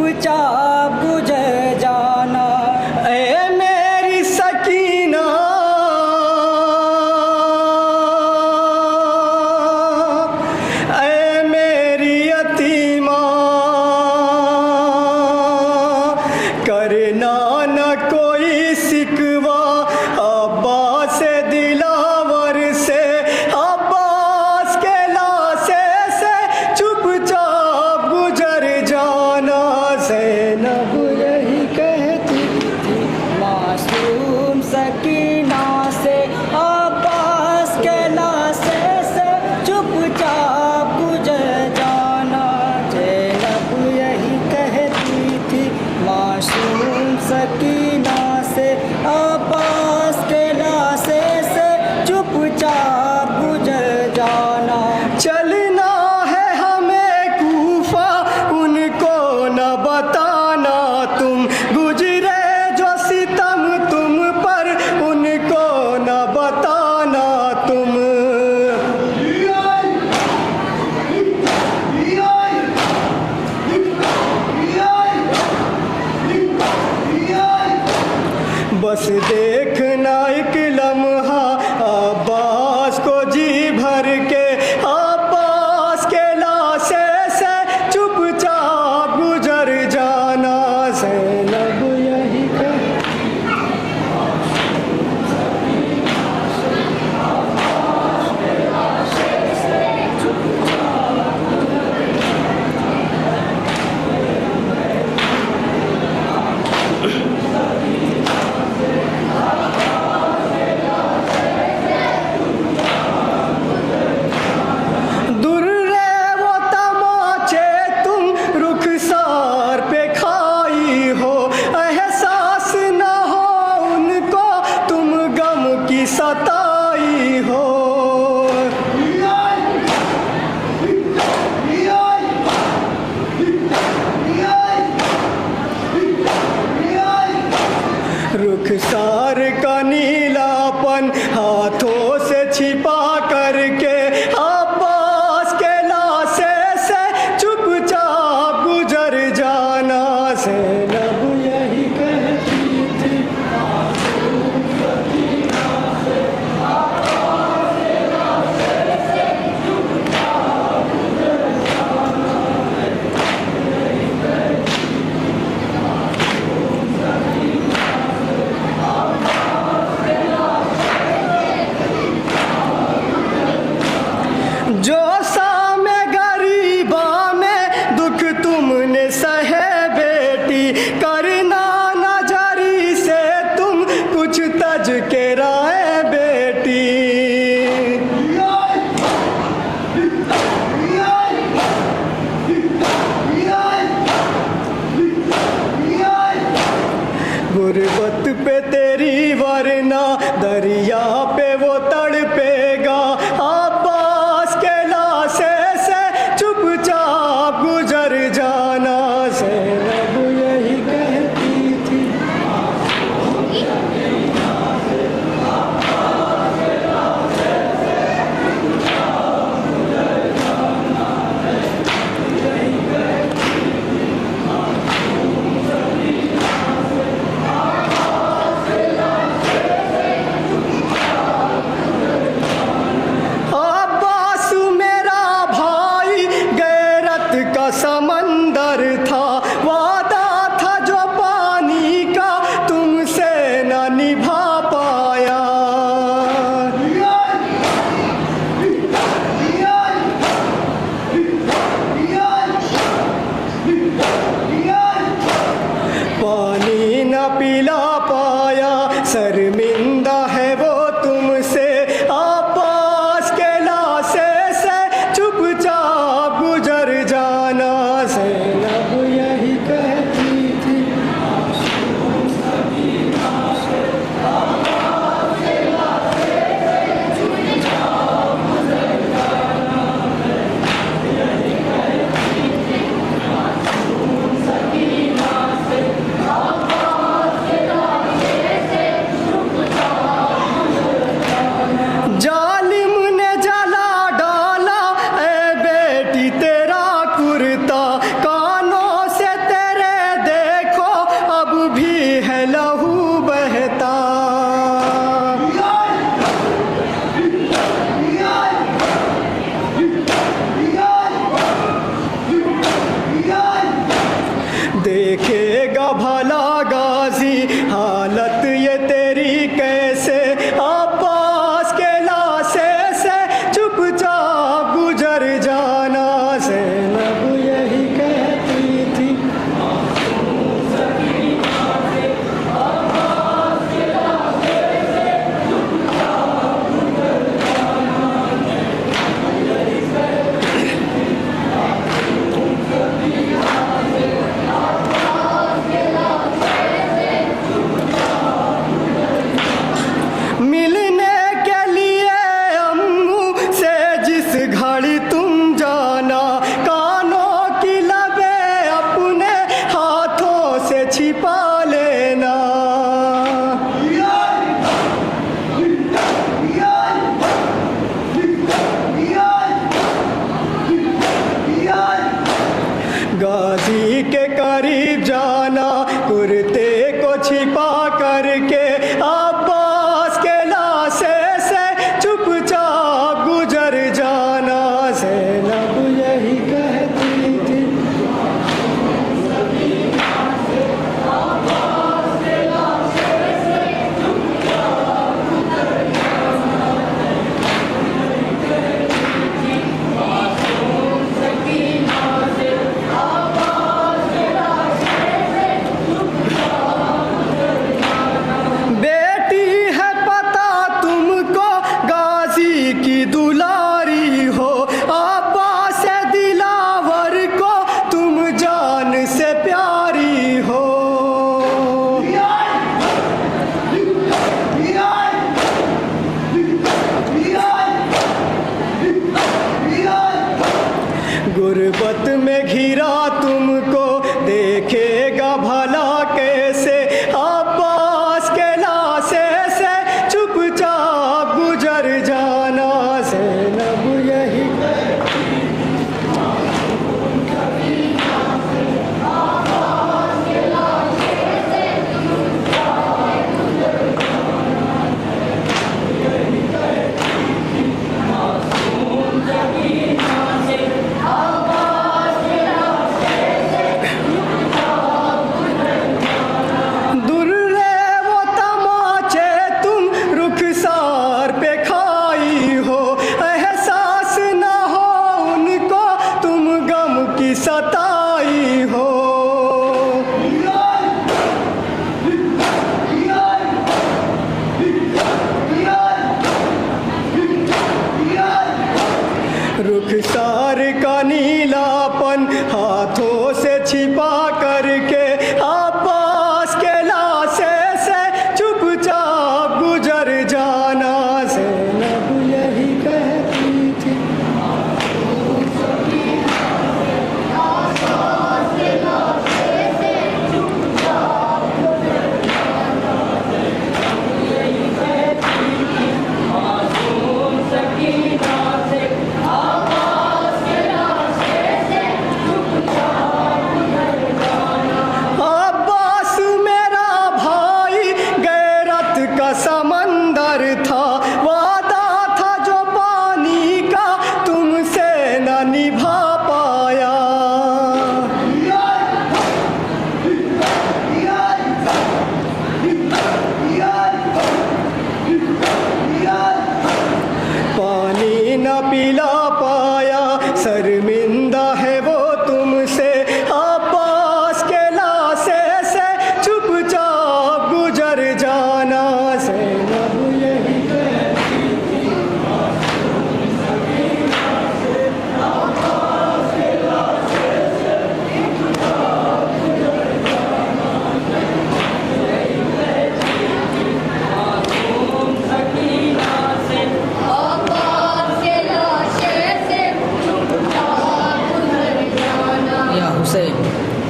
चुपचाप गुजर जाना। ऐ मेरी सकीना, ऐ मेरी यतीमा, करना न कोई सिकवा अब्बास से दिलावर से, अब्बास के लाशे से चुपचाप गुजर जाना। ज़ैनब यही कहती थी मासूम सकीना से, अब्बास के लाशे से चुपचाप गुजर जाना। ज़ैनब यही कहती थी मासूम सकीना से, अब्बास के लाशे से चुपचाप गुजर जाना। चलना है हमें कूफा, उनको न बताना तुम, गुजरे जो सितम तुम पर उनको न बताना तुम। बस देखना एक लम्हा अब्बास को जी भर के, अब्बास के लाशे से चुपचाप गुजर जाना। ज़ैनब यही दुर्रे वो तमाचे तुम रुखसार पे खाई हो, एहसास न हो उनको तुम गम की सताई हो। रुखसार का नीलापन हाथों से छिपा करके, अब्बास के लाशे से चुपचाप गुजर जाना। ज़ैनब यही कहती थी जो सामे गरीबा में दुख तुमने सहे बेटी, करना नजरी से तुम कुछ तज के राय बेटी। गुर्बत पे तेरी वरना दरिया पे वो तड़पेगा, अब्बास के लाशे से चुपचाप गुजर जाना। ज़ैनब यही कहती थी अब्बास मेरा भाई गैरत का समंदर था, वादा था जो पानी का तुमसे न निभा पाया। पानी न पिला पाया, शर्मिंदा है वो तुमसे, अब्बास के लाशे से चुपचाप गुजर जाना। ज़ैनब यही कहती थी देखेगा भला गाजी हालत ये तेरी कैसे, अब्बास के लाशे से चुपचाप गुजर जाना। ज़ैनब यही कहती थी मिलने के लिए अम्मू से जिस घड़ी तुम जाना, कानों की लबें अपने हाथों से छिपा लेना। गाजी के करीब जाना, कुर्ते को छिपा करके अब्बास के लाशे से चुपचाप गुजर जाना। ज़ैनब यही कहती थी बेटी है पता तुमको गाजी की दुलारी हो, अब्बास दिलावर को तुम जान से प्यारी हो। गुर्बत में घिरा तुमको देखेगा भला कैसे, अब्बास के लाशे से चुपचाप गुजर जाना। ज़ैनब यही दुर्रे वो तमाचे तुम रुखसार पे खाई हो, एहसास न हो उनको तुम गम की सताई हो। रुखसार का नीलापन हाथों से छिपा